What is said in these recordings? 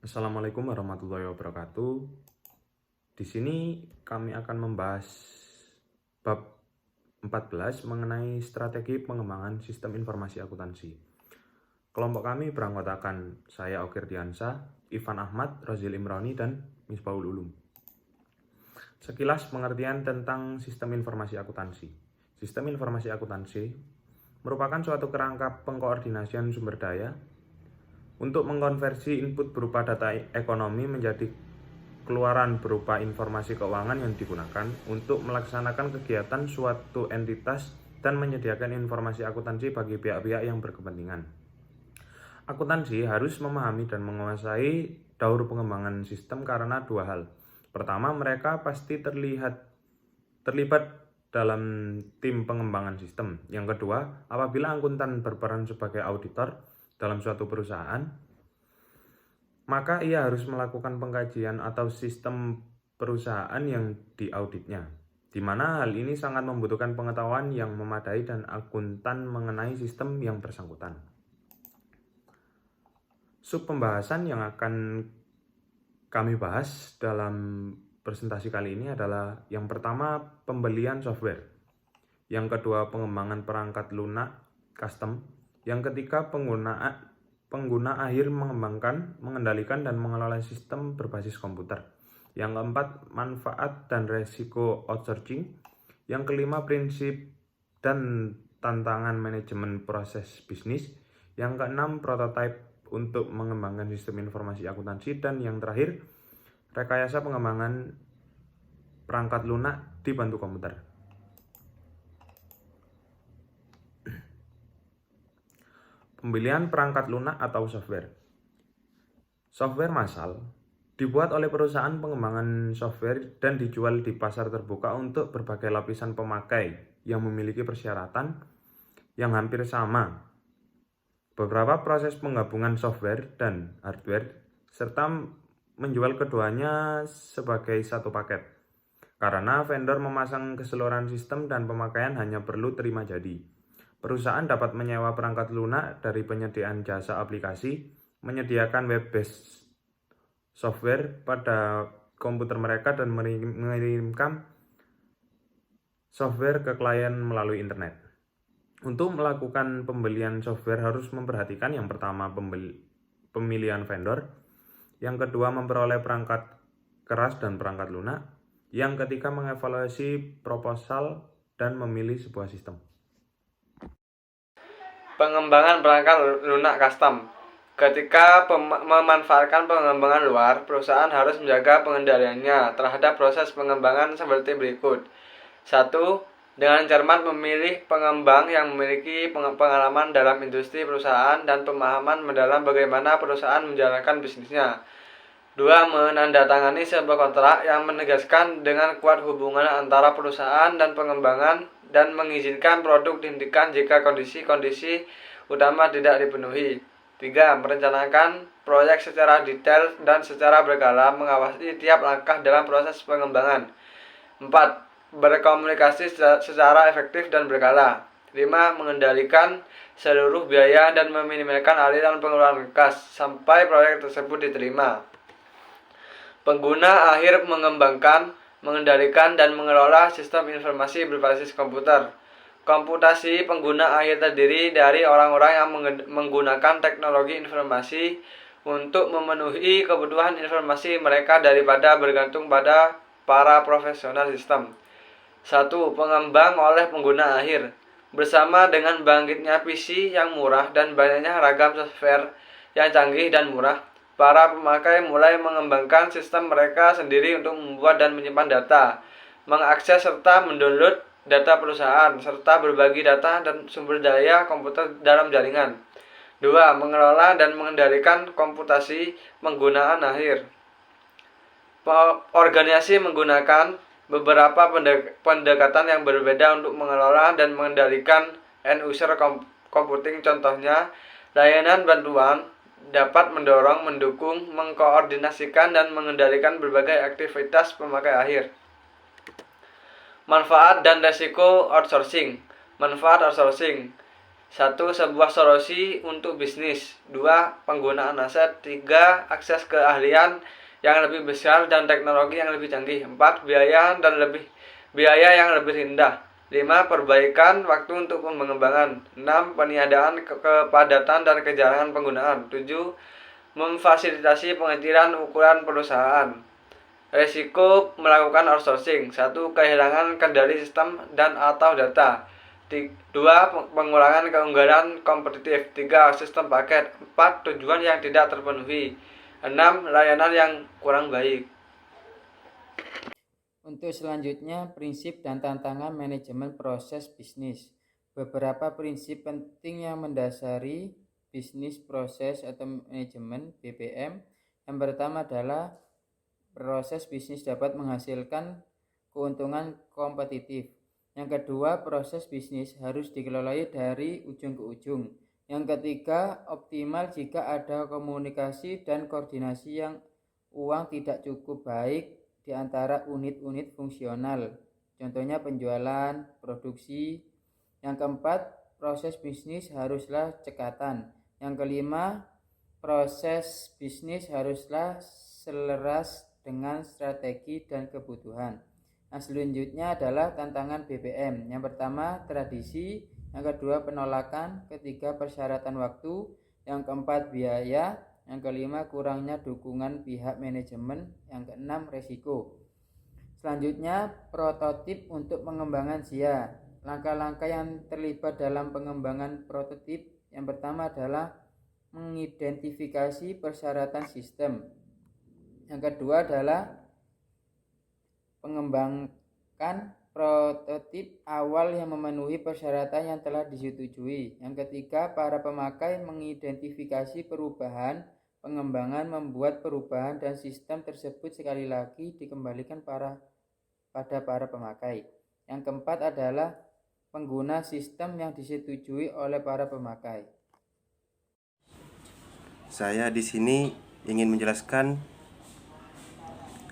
Assalamualaikum warahmatullahi wabarakatuh. Di sini kami akan membahas bab 14 mengenai strategi pengembangan sistem informasi akuntansi. Kelompok kami beranggotakan saya Okir Diansa, Ivan Ahmad, Rozil Imrani, dan Misbahul Ulum. Sekilas pengertian tentang sistem informasi akuntansi. Sistem informasi akuntansi merupakan suatu kerangka pengkoordinasian sumber daya untuk mengkonversi input berupa data ekonomi menjadi keluaran berupa informasi keuangan yang digunakan untuk melaksanakan kegiatan suatu entitas dan menyediakan informasi akuntansi bagi pihak-pihak yang berkepentingan. Akuntansi harus memahami dan menguasai daur pengembangan sistem karena dua hal. Pertama, mereka pasti terlibat dalam tim pengembangan sistem. Yang kedua, apabila akuntan berperan sebagai auditor dalam suatu perusahaan, maka ia harus melakukan pengkajian atau sistem perusahaan yang diauditnya, di mana hal ini sangat membutuhkan pengetahuan yang memadai dan akuntan mengenai sistem yang bersangkutan. Sub pembahasan yang akan kami bahas dalam presentasi kali ini adalah yang pertama, pembelian software. Yang kedua, pengembangan perangkat lunak custom. Yang ketiga, pengguna akhir mengembangkan, mengendalikan, dan mengelola sistem berbasis komputer. Yang keempat, manfaat dan resiko outsourcing. Yang kelima, prinsip dan tantangan manajemen proses bisnis. Yang keenam, prototipe untuk mengembangkan sistem informasi akuntansi. Dan yang terakhir, rekayasa pengembangan perangkat lunak dibantu komputer. Pembelian perangkat lunak atau software. Software massal dibuat oleh perusahaan pengembangan software dan dijual di pasar terbuka untuk berbagai lapisan pemakai yang memiliki persyaratan yang hampir sama. Beberapa proses penggabungan software dan hardware serta menjual keduanya sebagai satu paket. Karena vendor memasang keseluruhan sistem dan pemakaian hanya perlu terima jadi. Perusahaan dapat menyewa perangkat lunak dari penyediaan jasa aplikasi, menyediakan web-based software pada komputer mereka, dan mengirimkan software ke klien melalui internet. Untuk melakukan pembelian software harus memperhatikan yang pertama pemilihan vendor, yang kedua memperoleh perangkat keras dan perangkat lunak, yang ketiga mengevaluasi proposal dan memilih sebuah sistem. Pengembangan perangkat lunak custom. Ketika memanfaatkan pengembangan luar, perusahaan harus menjaga pengendaliannya terhadap proses pengembangan seperti berikut. 1. Dengan cermat memilih pengembang yang memiliki pengalaman dalam industri perusahaan dan pemahaman mendalam bagaimana perusahaan menjalankan bisnisnya. 2. Menandatangani sebuah kontrak yang menegaskan dengan kuat hubungan antara perusahaan dan pengembangan dan mengizinkan produk dihentikan jika kondisi-kondisi utama tidak dipenuhi. 3. Merencanakan proyek secara detail dan secara berkala, mengawasi tiap langkah dalam proses pengembangan. 4. Berkomunikasi secara efektif dan berkala. 5. Mengendalikan seluruh biaya dan meminimalkan aliran pengeluaran kas sampai proyek tersebut diterima. Pengguna akhir mengembangkan, mengendalikan, dan mengelola sistem informasi berbasis komputer. Komputasi pengguna akhir terdiri dari orang-orang yang menggunakan teknologi informasi untuk memenuhi kebutuhan informasi mereka daripada bergantung pada para profesional sistem. 1. Pengembang oleh pengguna akhir. Bersama dengan bangkitnya PC yang murah dan banyaknya ragam software yang canggih dan murah, para pemakai mulai mengembangkan sistem mereka sendiri untuk membuat dan menyimpan data, mengakses serta mendownload data perusahaan, serta berbagi data dan sumber daya komputer dalam jaringan. 2. Mengelola dan mengendalikan komputasi penggunaan akhir. Organisasi menggunakan beberapa pendekatan yang berbeda untuk mengelola dan mengendalikan end-user computing. Contohnya, layanan bantuan dapat mendorong, mendukung, mengkoordinasikan, dan mengendalikan berbagai aktivitas pemakai akhir. Manfaat dan resiko outsourcing. Manfaat outsourcing. 1. Sebuah solusi untuk bisnis. 2. Penggunaan aset. 3. Akses ke keahlian yang lebih besar dan teknologi yang lebih canggih. 4. Biaya yang lebih rendah. 5. Perbaikan waktu untuk pengembangan. 6. Peniadaan kepadatan dan kejarangan penggunaan. 7. Memfasilitasi pengetesan ukuran perusahaan. Risiko melakukan outsourcing. 1. Kehilangan kendali sistem dan atau data. 2. Pengurangan keunggulan kompetitif. 3. Sistem paket. 4. Tujuan yang tidak terpenuhi. 6. Layanan yang kurang baik. Untuk selanjutnya, prinsip dan tantangan manajemen proses bisnis. Beberapa prinsip penting yang mendasari bisnis proses atau manajemen BPM. Yang pertama adalah proses bisnis dapat menghasilkan keuntungan kompetitif. Yang kedua, proses bisnis harus dikelola dari ujung ke ujung. Yang ketiga, optimal jika ada komunikasi dan koordinasi yang uang tidak cukup baik di antara unit-unit fungsional. Contohnya penjualan, produksi. Yang keempat, proses bisnis haruslah cekatan. Yang kelima, proses bisnis haruslah selaras dengan strategi dan kebutuhan. Nah, selanjutnya adalah tantangan BPM. Yang pertama, tradisi. Yang kedua, penolakan. Ketiga, persyaratan waktu. Yang keempat, biaya. Yang kelima, kurangnya dukungan pihak manajemen. Yang keenam, resiko. Selanjutnya, prototip untuk pengembangan SIA. Langkah-langkah yang terlibat dalam pengembangan prototip. Yang pertama adalah mengidentifikasi persyaratan sistem. Yang kedua adalah mengembangkan prototip awal yang memenuhi persyaratan yang telah disetujui. Yang ketiga, para pemakai mengidentifikasi perubahan, pengembangan, membuat perubahan dan sistem tersebut sekali lagi dikembalikan pada para pemakai. Yang keempat adalah pengguna sistem yang disetujui oleh para pemakai. Saya di sini ingin menjelaskan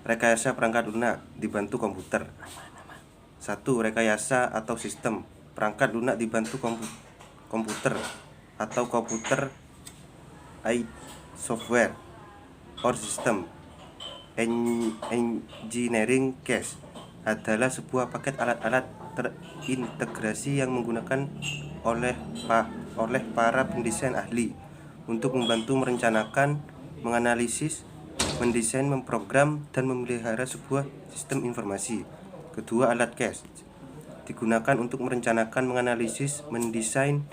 rekayasa perangkat lunak dibantu komputer. 1. Rekayasa atau sistem. Perangkat lunak dibantu komputer atau komputer aided software or system. Engineering cache adalah sebuah paket alat-alat terintegrasi yang menggunakan oleh para pendesain ahli untuk membantu merencanakan, menganalisis, mendesain, memprogram, dan memelihara sebuah sistem informasi. Kedua, alat cache digunakan untuk merencanakan, menganalisis, mendesain,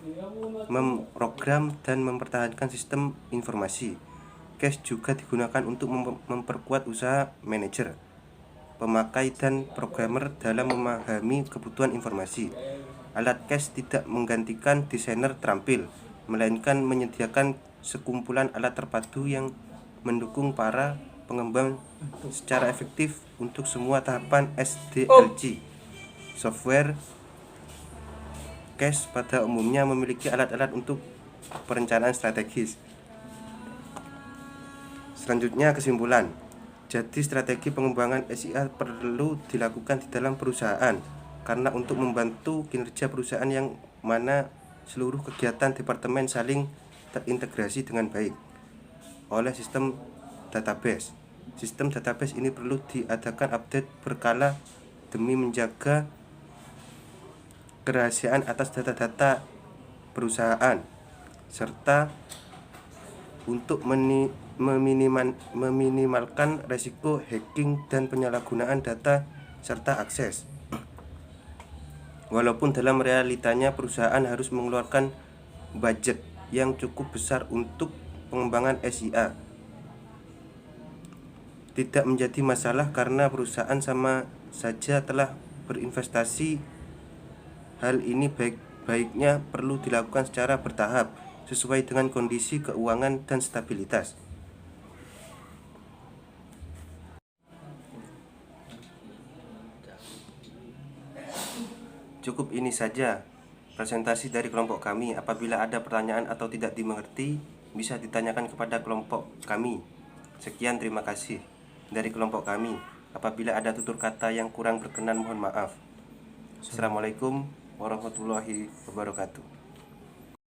memprogram, dan mempertahankan sistem informasi. Cache juga digunakan untuk memperkuat usaha manajer, pemakai, dan programmer dalam memahami kebutuhan informasi. Alat cache tidak menggantikan desainer terampil, melainkan menyediakan sekumpulan alat terpadu yang mendukung para pengembang secara efektif untuk semua tahapan SDLC. Software cache pada umumnya memiliki alat-alat untuk perencanaan strategis. Selanjutnya, kesimpulan. Jadi strategi pengembangan SIA perlu dilakukan di dalam perusahaan karena untuk membantu kinerja perusahaan yang mana seluruh kegiatan departemen saling terintegrasi dengan baik oleh sistem database. Sistem database ini perlu diadakan update berkala demi menjaga kerahasiaan atas data-data perusahaan serta untuk meminimalkan resiko hacking dan penyalahgunaan data serta akses. Walaupun dalam realitanya perusahaan harus mengeluarkan budget yang cukup besar untuk pengembangan SIA, tidak menjadi masalah karena perusahaan sama saja telah berinvestasi. Hal ini baiknya perlu dilakukan secara bertahap sesuai dengan kondisi keuangan dan stabilitas. Cukup ini saja presentasi dari kelompok kami. Apabila ada pertanyaan atau tidak dimengerti, bisa ditanyakan kepada kelompok kami. Sekian, terima kasih dari kelompok kami. Apabila ada tutur kata yang kurang berkenan, mohon maaf. Assalamualaikum warahmatullahi wabarakatuh.